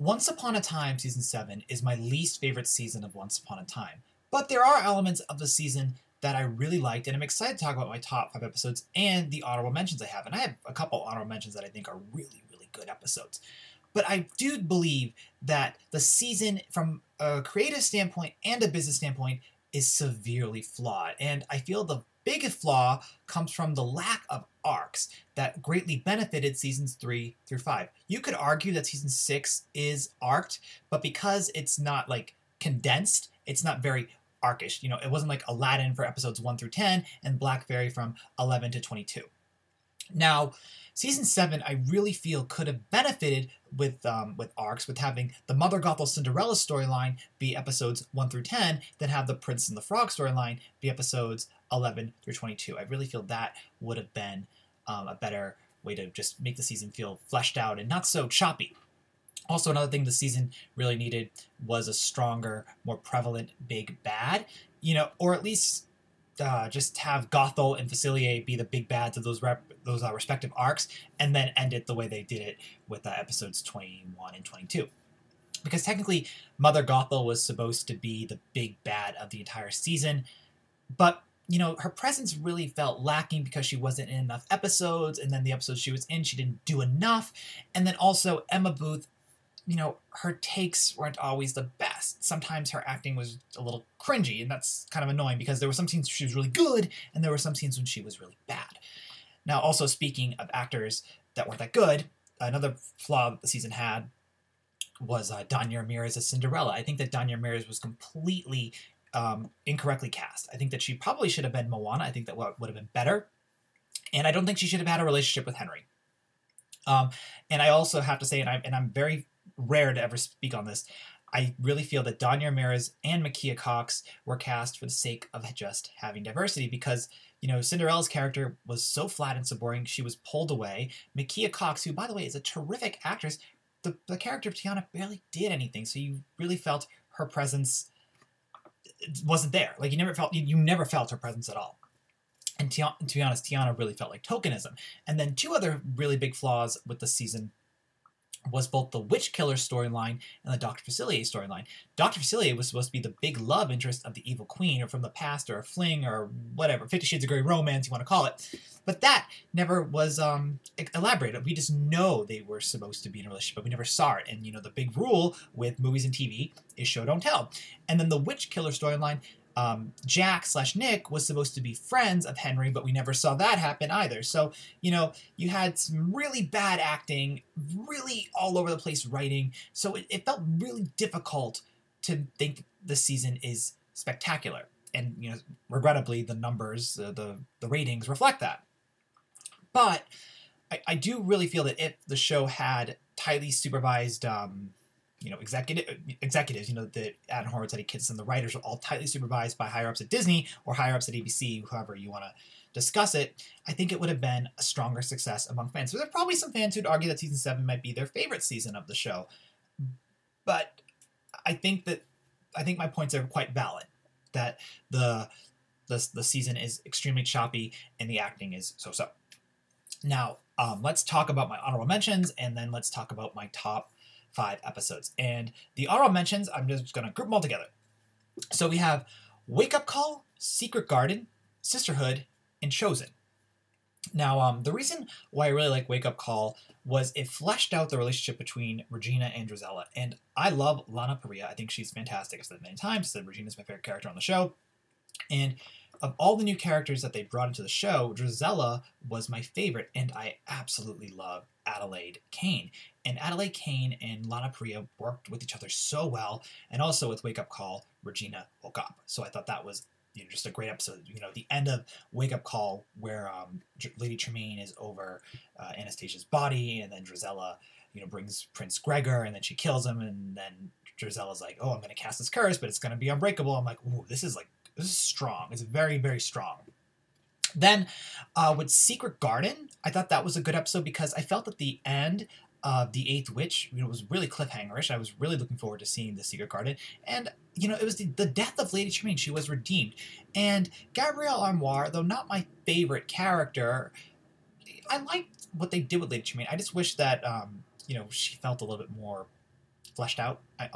Once Upon a Time Season 7 is my least favorite season of Once Upon a Time, but there are elements of the season that I really liked, and I'm excited to talk about my top 5 episodes and the honorable mentions I have. And I have a couple honorable mentions that I think are really, really good episodes. But I do believe that the season, from a creative standpoint and a business standpoint, is severely flawed. And I feel the biggest flaw comes from the lack of arcs that greatly benefited seasons 3 through 5. You could argue that season 6 is arced, but because it's not like condensed, it's not very arcish. You know, it wasn't like Aladdin for episodes 1 through 10 and Black Fairy from 11 to 22. Now, season 7, I really feel could have benefited with arcs, with having the Mother Gothel Cinderella storyline be episodes 1 through 10, then have the Prince and the Frog storyline be episodes 11 through 22. I really feel that would have been a better way to just make the season feel fleshed out and not so choppy. Also, another thing the season really needed was a stronger, more prevalent big bad, you know, or at least just have Gothel and Facilier be the big bads of those respective arcs, and then end it the way they did it with episodes 21 and 22. Because technically, Mother Gothel was supposed to be the big bad of the entire season, but you know, her presence really felt lacking because she wasn't in enough episodes, and then the episodes she was in, she didn't do enough. And then also Emma Booth, you know, her takes weren't always the best. Sometimes her acting was a little cringy, and that's kind of annoying because there were some scenes she was really good, and there were some scenes when she was really bad. Now, also speaking of actors that weren't that good, another flaw that the season had was Danya Ramirez as Cinderella. I think that Danya Ramirez was completely incorrectly cast. I think that she probably should have been Moana. I think that would have been better. And I don't think she should have had a relationship with Henry. And I also have to say, and I'm very rare to ever speak on this, I really feel that Danya Ramirez and Makia Cox were cast for the sake of just having diversity because, you know, Cinderella's character was so flat and so boring, she was pulled away. Makia Cox, who, by the way, is a terrific actress, the character of Tiana barely did anything, so you really felt her presence wasn't there. Like, you never felt her presence at all. And to be honest, Tiana really felt like tokenism. And then two other really big flaws with the season was both the Witch Killer storyline and the Dr. Facilier storyline. Dr. Facilier was supposed to be the big love interest of the evil queen, or from the past, or a fling, or whatever, 50 Shades of Grey romance you want to call it. But that never was elaborated. We just know they were supposed to be in a relationship, but we never saw it. And, you know, the big rule with movies and TV is show, don't tell. And then the Witch Killer storyline, Jack/Nick was supposed to be friends of Henry, but we never saw that happen either. So, you know, you had some really bad acting, really all over the place writing, so it felt really difficult to think the season is spectacular. And, you know, regrettably, the numbers, the ratings reflect that. But I do really feel that if the show had tightly supervised you know, executives, you know, the Adam Horowitz, Eddie Kitson, the writers were all tightly supervised by higher-ups at Disney or higher-ups at ABC, however you want to discuss it, I think it would have been a stronger success among fans. So there are probably some fans who'd argue that season 7 might be their favorite season of the show. But I think my points are quite valid, that the season is extremely choppy and the acting is so-so. Now, let's talk about my honorable mentions, and then let's talk about my top 5 episodes. And the honorable mentions, I'm just going to group them all together. So we have Wake Up Call, Secret Garden, Sisterhood, and Chosen. Now, the reason why I really like Wake Up Call was it fleshed out the relationship between Regina and Drizella. And I love Lana Parrilla. I think she's fantastic. I've said it many times. I said Regina's my favorite character on the show. And of all the new characters that they brought into the show, Drizella was my favorite, and I absolutely love Adelaide Kane. And Adelaide Kane and Lana Parrilla worked with each other so well, and also with Wake Up Call, Regina woke up. So I thought that was, you know, just a great episode. You know, the end of Wake Up Call, where Lady Tremaine is over Anastasia's body, and then Drizella, you know, brings Prince Gregor, and then she kills him, and then Drizella's like, oh, I'm going to cast this curse, but it's going to be unbreakable. I'm like, ooh, this is strong. It's very, very strong. Then with Secret Garden, I thought that was a good episode because I felt that the end of The Eighth Witch, you know, was really cliffhangerish. I was really looking forward to seeing the Secret Garden. And, you know, it was the death of Lady Tremaine. She was redeemed. And Gabrielle Armoire, though not my favorite character, I liked what they did with Lady Tremaine. I just wish that, you know, she felt a little bit more fleshed out. I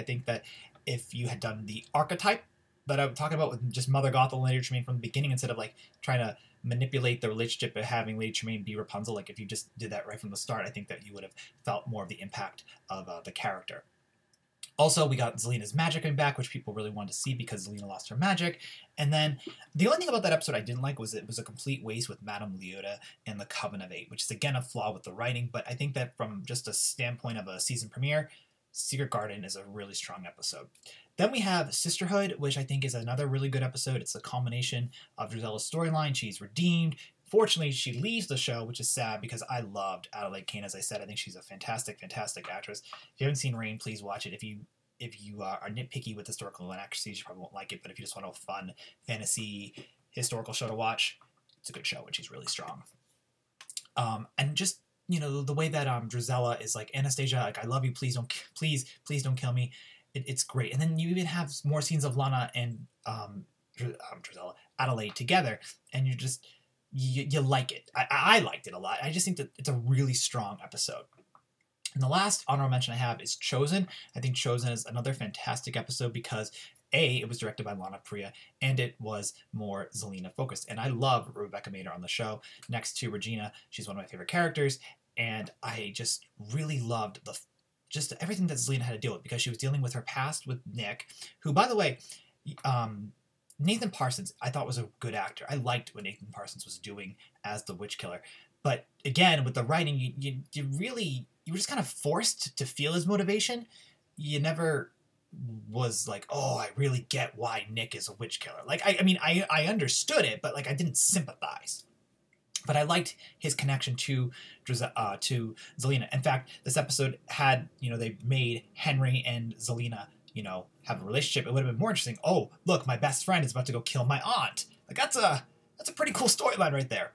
think that if you had done the archetype that I'm talking about with just Mother Gothel and Lady Tremaine from the beginning, instead of like trying to manipulate the relationship of having Lady Tremaine be Rapunzel, like if you just did that right from the start, I think that you would have felt more of the impact of the character. Also, we got Zelina's magic coming back, which people really wanted to see because Zelina lost her magic. And then the only thing about that episode I didn't like was it was a complete waste with Madame Leota and the Coven of Eight, which is again a flaw with the writing. But I think that from just a standpoint of a season premiere, Secret Garden is a really strong episode. Then we have Sisterhood, which I think is another really good episode. It's a culmination of Drizella's storyline. She's redeemed. Fortunately, she leaves the show, which is sad because I loved Adelaide Kane. As I said, I think she's a fantastic, fantastic actress. If you haven't seen Reign, please watch it. If you are nitpicky with historical inaccuracies, you probably won't like it. But if you just want a fun fantasy historical show to watch, it's a good show, and she's really strong. And just the way that Drizella is like, Anastasia, like, I love you, please don't kill me. It's great. And then you even have more scenes of Lana and Drizella, Adelaide together, and you like it. I liked it a lot. I just think that it's a really strong episode. And the last honorable mention I have is Chosen. I think Chosen is another fantastic episode because it was directed by Lana Priya, and it was more Zelina focused. And I love Rebecca Mader on the show. Next to Regina, she's one of my favorite characters, and I just really loved just everything that Zelina had to deal with, because she was dealing with her past with Nick, who, by the way, Nathan Parsons, I thought was a good actor. I liked what Nathan Parsons was doing as the witch killer. But again, with the writing, you were just kind of forced to feel his motivation. You never was like, oh, I really get why Nick is a witch killer. Like, I mean, I understood it, but like I didn't sympathize. But I liked his connection to Zelina. In fact, this episode had, they made Henry and Zelina, have a relationship. It would have been more interesting. Oh, look, my best friend is about to go kill my aunt. Like, that's a pretty cool storyline right there.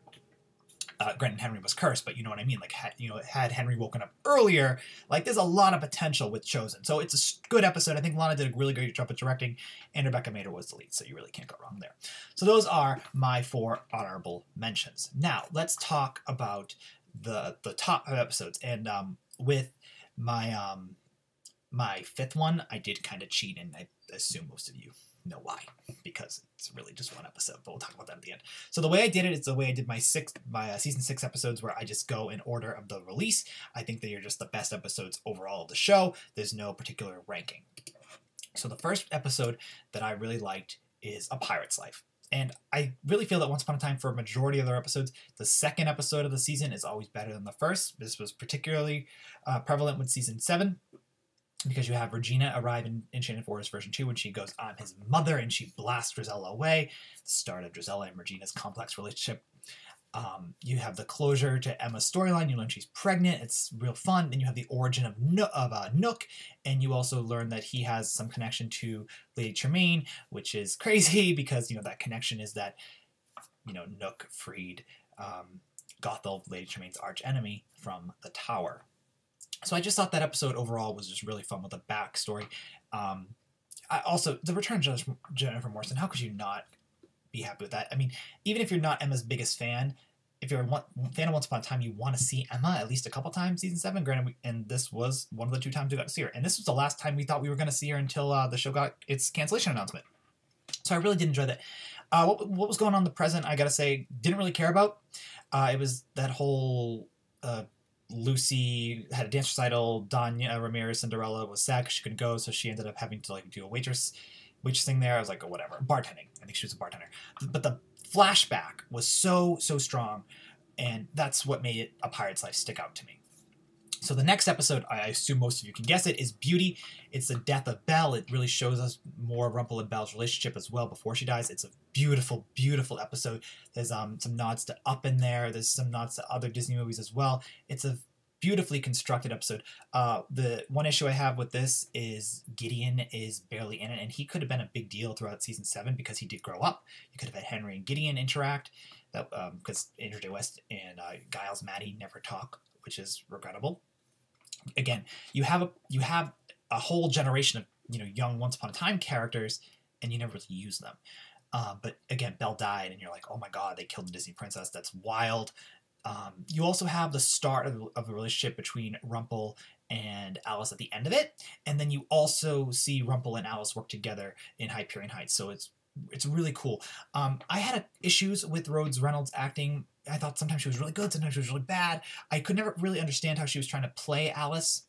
Granted, Henry was cursed, but you know what I mean? Like, had Henry woken up earlier, like, there's a lot of potential with Chosen. So it's a good episode. I think Lana did a really great job at directing, and Rebecca Mader was the lead, so you really can't go wrong there. So those are my 4 honorable mentions. Now, let's talk about the top episodes. And with my my 5th one, I did kind of cheat, and I assume most of you know why, because it's really just one episode, but we'll talk about that at the end. So the way I did it is the way I did my season 6 episodes, where I just go in order of the release. I think they are just the best episodes overall of the show. There's no particular ranking. So the first episode that I really liked is A Pirate's Life. And I really feel that Once Upon a Time, for a majority of their episodes, the second episode of the season is always better than the first. This was particularly prevalent with season 7. Because you have Regina arrive in Enchanted Forest version 2 when she goes, I'm his mother, and she blasts Drizella away. The start of Drizella and Regina's complex relationship. You have the closure to Emma's storyline. You learn she's pregnant. It's real fun. Then you have the origin of Nook, and you also learn that he has some connection to Lady Tremaine, which is crazy because, that connection is that, Nook freed Gothel, Lady Tremaine's arch enemy, from the tower. So I just thought that episode overall was just really fun with a backstory. Also, the return of Jennifer Morrison, how could you not be happy with that? I mean, even if you're not Emma's biggest fan, if you're a fan of Once Upon a Time, you want to see Emma at least a couple times season 7. Granted, and this was one of the 2 times we got to see her. And this was the last time we thought we were going to see her until the show got its cancellation announcement. So I really did enjoy that. What was going on in the present, I got to say, didn't really care about. It was that whole... Lucy had a dance recital. Danya Ramirez Cinderella was sad because she couldn't go, so she ended up having to do a waitress thing there. I was like, oh, whatever. Bartending. I think she was a bartender. But the flashback was so strong, and that's what made it A Pirate's Life stick out to me. So the next episode, I assume most of you can guess it, is Beauty. It's the death of Belle. It really shows us more of Rumple and Belle's relationship as well before she dies. It's a beautiful, beautiful episode. There's some nods to Up in there. There's some nods to other Disney movies as well. It's a beautifully constructed episode. The one issue I have with this is Gideon is barely in it, and he could have been a big deal throughout season 7 because he did grow up. You could have had Henry and Gideon interact, because Andrew Day West and Giles Maddie never talk, which is regrettable. Again, you have a whole generation of young Once Upon a Time characters, and you never really use them. But again, Belle died, and you're like, oh my god, they killed the Disney princess. That's wild. You also have the start of a relationship between Rumple and Alice at the end of it. And then you also see Rumple and Alice work together in Hyperion Heights. So it's really cool. I had issues with Rhodes Reynolds acting. I thought sometimes she was really good, sometimes she was really bad. I could never really understand how she was trying to play Alice,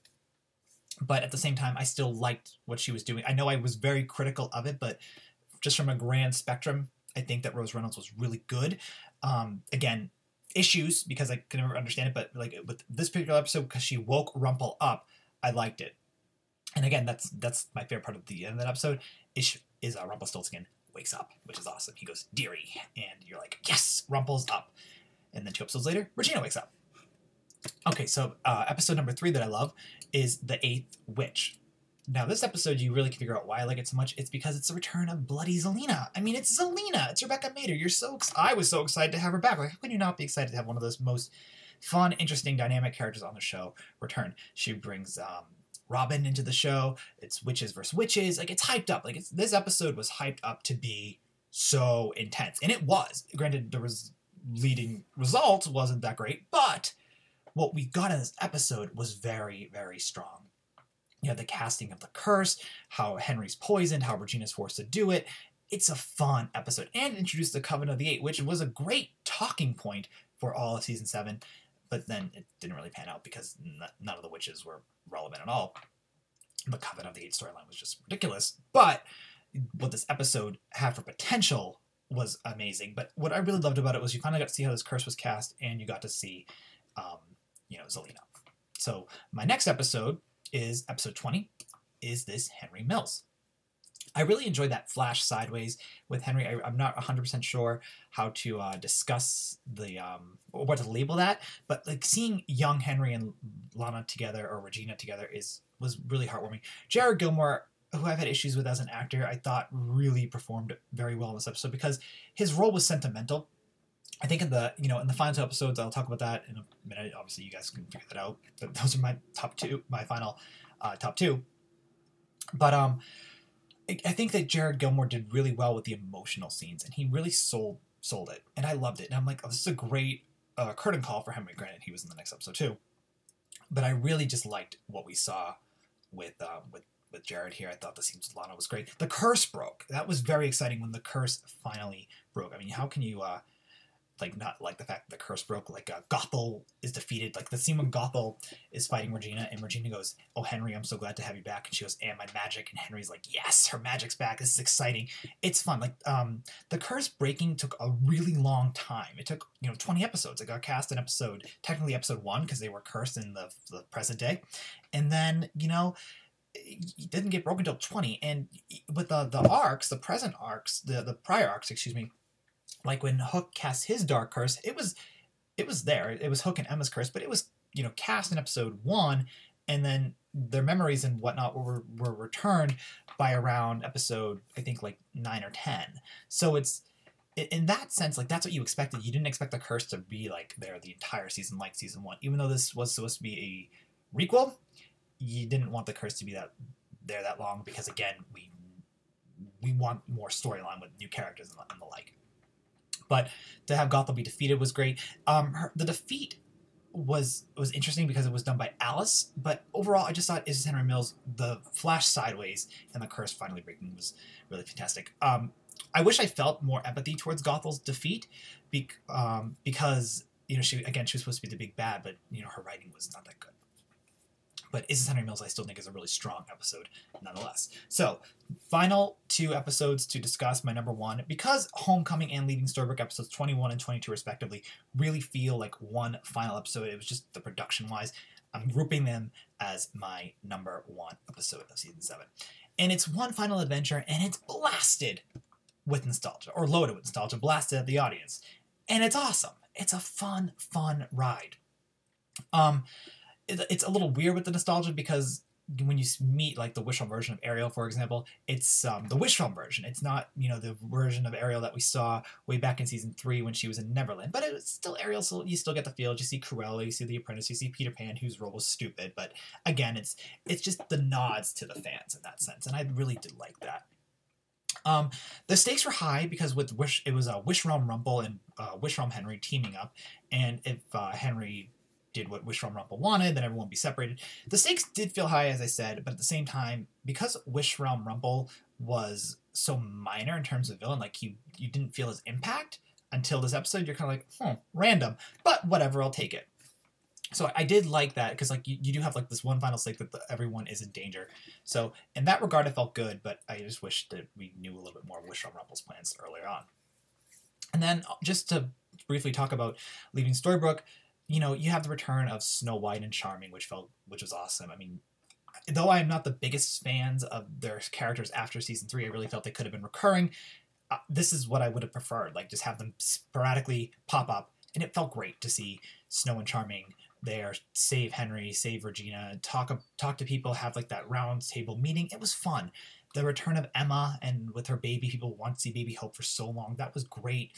but at the same time, I still liked what she was doing. I know I was very critical of it, but just from a grand spectrum, I think that Rose Reynolds was really good. Again, issues because I could never understand it, but like with this particular episode, because she woke Rumple up, I liked it. And again, that's my favorite part of the end of that episode is Rumpelstiltskin wakes up, which is awesome. He goes, "Dearie," and you're like, yes, Rumple's up. And then 2 episodes later, Regina wakes up. Okay, so episode number 3 that I love is The Eighth Witch. Now, this episode, you really can figure out why I like it so much. It's because it's the return of Bloody Zelena. I mean, it's Zelena. It's Rebecca Mader. I was so excited to have her back. Like, how can you not be excited to have one of those most fun, interesting, dynamic characters on the show return? She brings Robin into the show. It's witches versus witches. Like, it's hyped up. Like, this episode was hyped up to be so intense. And it was. Granted, the leading result wasn't that great, but what we got in this episode was very, very strong. You know, the casting of the curse, how Henry's poisoned, how Regina's forced to do it. It's a fun episode. And introduced the Covenant of the Eight, which was a great talking point for all of season 7. But then it didn't really pan out because none of the witches were relevant at all. The Covenant of the Eight storyline was just ridiculous. But what this episode had for potential was amazing. But what I really loved about it was you finally got to see how this curse was cast, and you got to see, Zelena. So my next episode is episode 20, is this Henry Mills. I really enjoyed that flash sideways with Henry. I'm not 100% sure how to discuss the, or what to label that, but like seeing young Henry and Lana together, or Regina together, was really heartwarming. Jared Gilmore, who I've had issues with as an actor, I thought really performed very well in this episode because his role was sentimental. I think in the final 2 episodes, I'll talk about that in a minute. Obviously, you guys can figure that out. But those are my final top 2. But I think that Jared Gilmore did really well with the emotional scenes, and he really sold it, and I loved it. And I'm like, oh, this is a great curtain call for Henry. Granted, he was in the next episode too, but I really just liked what we saw with Jared here. I thought the scenes with Lana was great. The curse broke. That was very exciting when the curse finally broke. I mean, how can you not like the fact that the curse broke? Like Gothel is defeated. Like the scene when Gothel is fighting Regina, and Regina goes, "Oh, Henry, I'm so glad to have you back." And she goes, "And my magic." And Henry's like, "Yes, her magic's back. This is exciting." It's fun. Like the curse breaking took a really long time. It took 20 episodes. It got cast in technically episode 1 because they were cursed in the present day, and then it didn't get broken until 20. And with the arcs, the present arcs, the prior arcs, excuse me. Like when Hook cast his dark curse, it was there. It was Hook and Emma's curse, but it was cast in episode 1, and then their memories and whatnot were returned by around episode, I think, like 9 or 10. So it's in that sense, like that's what you expected. You didn't expect the curse to be like there the entire season, like season 1. Even though this was supposed to be a requel, you didn't want the curse to be that long because again, we want more storyline with new characters and the like. But to have Gothel be defeated was great. The defeat was interesting because it was done by Alice, but overall I just thought Isis Henry Mills, the flash sideways and the curse finally breaking was really fantastic. I wish I felt more empathy towards Gothel's defeat because she was supposed to be the big bad, but her writing was not that good. But Isis Henry Mills I still think is a really strong episode nonetheless. So final 2 episodes to discuss. My number 1, because Homecoming and Leaving Storybrooke episodes 21 and 22 respectively really feel like one final episode. It was just the production wise. I'm grouping them as my number 1 episode of season 7. And it's one final adventure, and it's blasted with nostalgia, or loaded with nostalgia, blasted at the audience. And it's awesome. It's a fun ride. It's a little weird with the nostalgia because when you meet like the Wishful version of Ariel, for example, it's the Wishful version. It's not the version of Ariel that we saw way back in season 3 when she was in Neverland, but it's still Ariel. So you still get the feel. You see Cruella, you see the Apprentice, you see Peter Pan, whose role was stupid, but again, it's just the nods to the fans in that sense, and I really did like that. The stakes were high because it was Wish Realm Rumple and Wish Realm Henry teaming up, and if Henry did what Wish from Rumple wanted, then everyone would be separated. The stakes did feel high, as I said, but at the same time, because Wish from Rumple was so minor in terms of villain, like you didn't feel his impact until this episode. You're kind of like, random, but whatever, I'll take it. So I did like that, because like you do have like this one final stake that everyone is in danger. So in that regard, it felt good, but I just wish that we knew a little bit more of Wish from Rumple's plans earlier on. And then just to briefly talk about leaving Storybrooke, you know, you have the return of Snow White and Charming, which was awesome. I mean, though I'm not the biggest fans of their characters after season 3, I really felt they could have been recurring. This is what I would have preferred, like just have them sporadically pop up, and it felt great to see Snow and Charming there, save Henry, save Regina, talk to people, have like that round table meeting. It was fun. The return of Emma and with her baby, people want to see baby Hope for so long. That was great.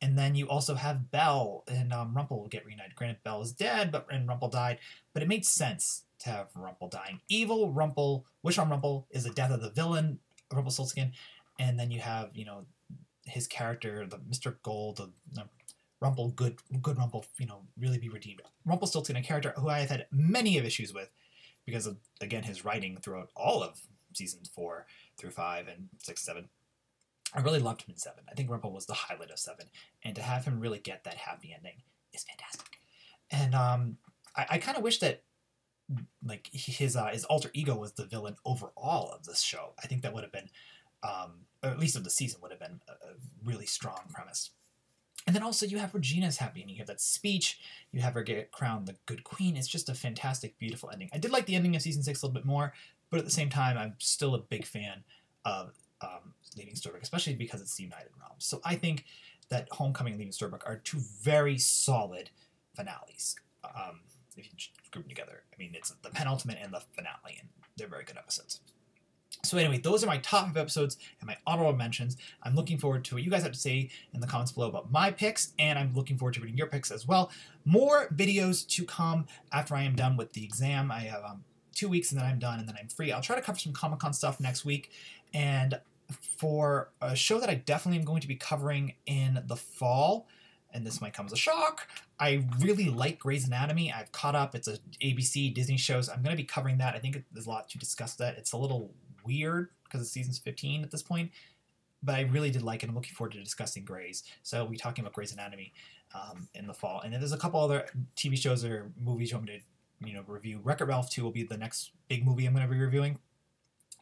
And then you also have Belle and Rumple will get reunited. Granted, Belle is dead, and Rumple died, but it made sense to have Rumple dying. Evil Rumple, Wish on Rumple, is the death of the villain, Rumpelstiltskin, and then you have, you know, his character, the Mr. Gold, the Rumple, good Rumple, you know, really be redeemed. Rumpelstiltskin, a character who I have had many of issues with because of, again, his writing throughout all of seasons 4 through 5 and 6, 7. I really loved him in 7. I think Rumple was the highlight of 7, and to have him really get that happy ending is fantastic. And I kind of wish that like his alter ego was the villain overall of this show. I think that would have been, or at least of the season, would have been a really strong premise. And then also you have Regina's happy, and you have that speech, you have her get crowned the good queen. It's just a fantastic, beautiful ending. I did like the ending of season 6 a little bit more, but at the same time, I'm still a big fan of Leaving Storybrooke, especially because it's the United Realms. So I think that Homecoming and Leaving Storybrooke are two very solid finales. If you group them together, I mean, it's the penultimate and the finale, and they're very good episodes. So anyway, those are my top 5 episodes and my honorable mentions. I'm looking forward to what you guys have to say in the comments below about my picks, and I'm looking forward to reading your picks as well. More videos to come after I am done with the exam. I have 2 weeks, and then I'm done, and then I'm free. I'll try to cover some Comic-Con stuff next week, and for a show that I definitely am going to be covering in the fall, and this might come as a shock, I really like Grey's Anatomy. I've caught up. It's a ABC Disney show, so I'm going to be covering that. I think there's a lot to discuss that. It's a little weird because it's season's 15 at this point, but I really did like it. I'm looking forward to discussing Grey's. So we'll be talking about Grey's Anatomy in the fall. And then there's a couple other TV shows or movies you want me to review. Wreck-It Ralph 2 will be the next big movie I'm going to be reviewing.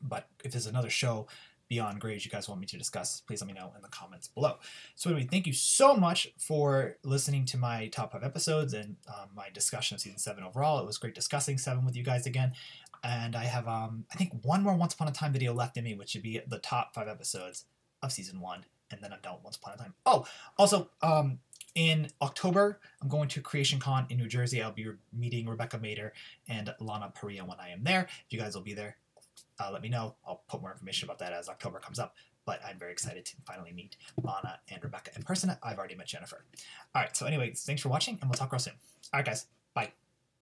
But if there's another show beyond Grey's you guys want me to discuss, please let me know in the comments below. So anyway, thank you so much for listening to my top 5 episodes and my discussion of season 7 overall. It was great discussing 7 with you guys again. And I have, I think, one more Once Upon a Time video left in me, which should be the top 5 episodes of season 1. And then I'm done with Once Upon a Time. Oh, also, in October, I'm going to Creation Con in New Jersey. I'll be meeting Rebecca Mader and Lana Parrilla when I am there. If you guys will be there, let me know. I'll put more information about that as October comes up. But I'm very excited to finally meet Lana and Rebecca in person. I've already met Jennifer. All right, so anyway, thanks for watching, and we'll talk real soon. All right, guys. Bye.